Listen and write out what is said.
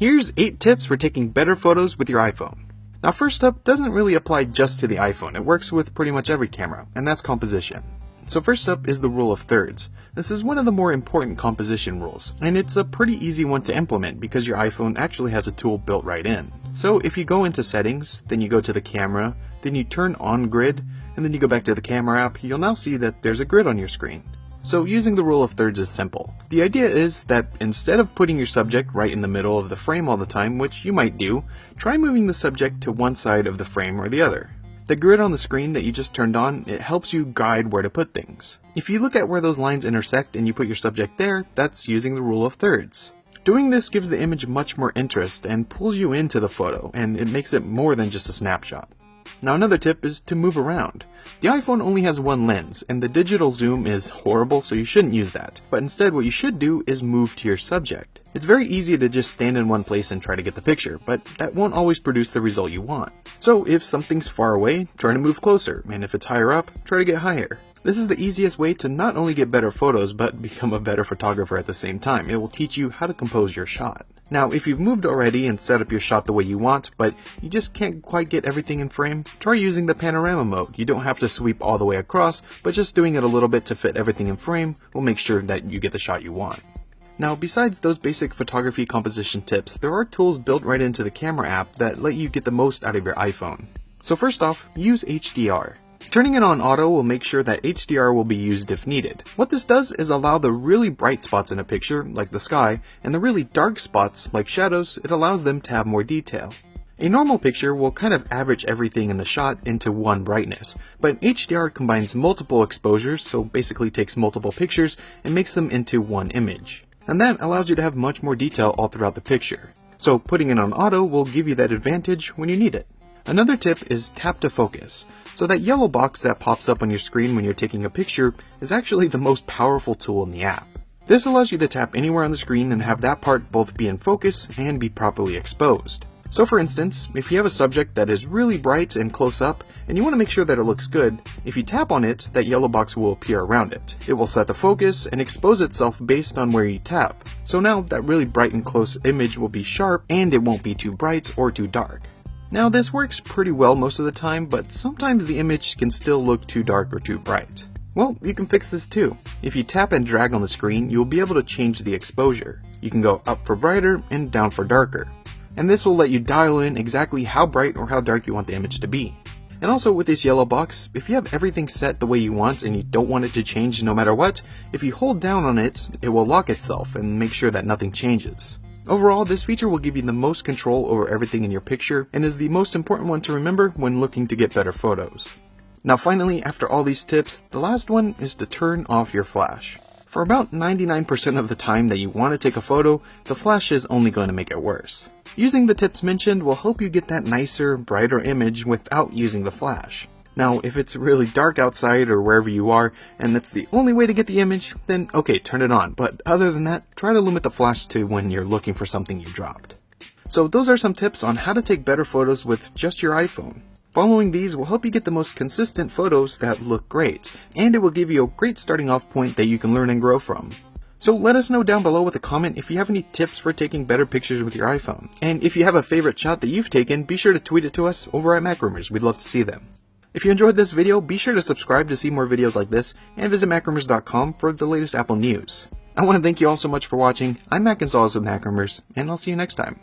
Here's 8 tips for taking better photos with your iPhone. Now first up doesn't really apply just to the iPhone, it works with pretty much every camera, and that's composition. So first up is the rule of thirds. This is one of the more important composition rules, and it's a pretty easy one to implement because your iPhone actually has a tool built right in. So if you go into settings, then you go to the camera, then you turn on grid, and then you go back to the camera app, you'll now see that there's a grid on your screen. So using the rule of thirds is simple. The idea is that instead of putting your subject right in the middle of the frame all the time, which you might do, try moving the subject to one side of the frame or the other. The grid on the screen that you just turned on, it helps you guide where to put things. If you look at where those lines intersect and you put your subject there, that's using the rule of thirds. Doing this gives the image much more interest and pulls you into the photo, and it makes it more than just a snapshot. Now another tip is to move around. The iPhone only has one lens, and the digital zoom is horrible, so you shouldn't use that. But instead what you should do is move to your subject. It's very easy to just stand in one place and try to get the picture, but that won't always produce the result you want. So if something's far away, try to move closer, and if it's higher up, try to get higher. This is the easiest way to not only get better photos, but become a better photographer at the same time. It will teach you how to compose your shot. Now, if you've moved already and set up your shot the way you want, but you just can't quite get everything in frame, try using the panorama mode. You don't have to sweep all the way across, but just doing it a little bit to fit everything in frame will make sure that you get the shot you want. Now, besides those basic photography composition tips, there are tools built right into the camera app that let you get the most out of your iPhone. So first off, use HDR. Turning it on auto will make sure that HDR will be used if needed. What this does is allow the really bright spots in a picture, like the sky, and the really dark spots, like shadows, it allows them to have more detail. A normal picture will kind of average everything in the shot into one brightness, but HDR combines multiple exposures, so basically takes multiple pictures and makes them into one image. And that allows you to have much more detail all throughout the picture. So putting it on auto will give you that advantage when you need it. Another tip is tap to focus. So that yellow box that pops up on your screen when you're taking a picture is actually the most powerful tool in the app. This allows you to tap anywhere on the screen and have that part both be in focus and be properly exposed. So for instance, if you have a subject that is really bright and close up, and you want to make sure that it looks good, if you tap on it, that yellow box will appear around it. It will set the focus and expose itself based on where you tap. So now that really bright and close image will be sharp, and it won't be too bright or too dark. Now this works pretty well most of the time, but sometimes the image can still look too dark or too bright. Well, you can fix this too. If you tap and drag on the screen, you'll be able to change the exposure. You can go up for brighter and down for darker. And this will let you dial in exactly how bright or how dark you want the image to be. And also with this yellow box, if you have everything set the way you want and you don't want it to change no matter what, if you hold down on it, it will lock itself and make sure that nothing changes. Overall, this feature will give you the most control over everything in your picture and is the most important one to remember when looking to get better photos. Now finally, after all these tips, the last one is to turn off your flash. For about 99% of the time that you want to take a photo, the flash is only going to make it worse. Using the tips mentioned will help you get that nicer, brighter image without using the flash. Now, if it's really dark outside or wherever you are, and that's the only way to get the image, then okay, turn it on. But other than that, try to limit the flash to when you're looking for something you dropped. So those are some tips on how to take better photos with just your iPhone. Following these will help you get the most consistent photos that look great, and it will give you a great starting off point that you can learn and grow from. So let us know down below with a comment if you have any tips for taking better pictures with your iPhone. And if you have a favorite shot that you've taken, be sure to tweet it to us over at MacRumors. We'd love to see them. If you enjoyed this video, be sure to subscribe to see more videos like this, and visit MacRumors.com for the latest Apple news. I want to thank you all so much for watching. I'm Matt Gonzalez with MacRumors, and I'll see you next time.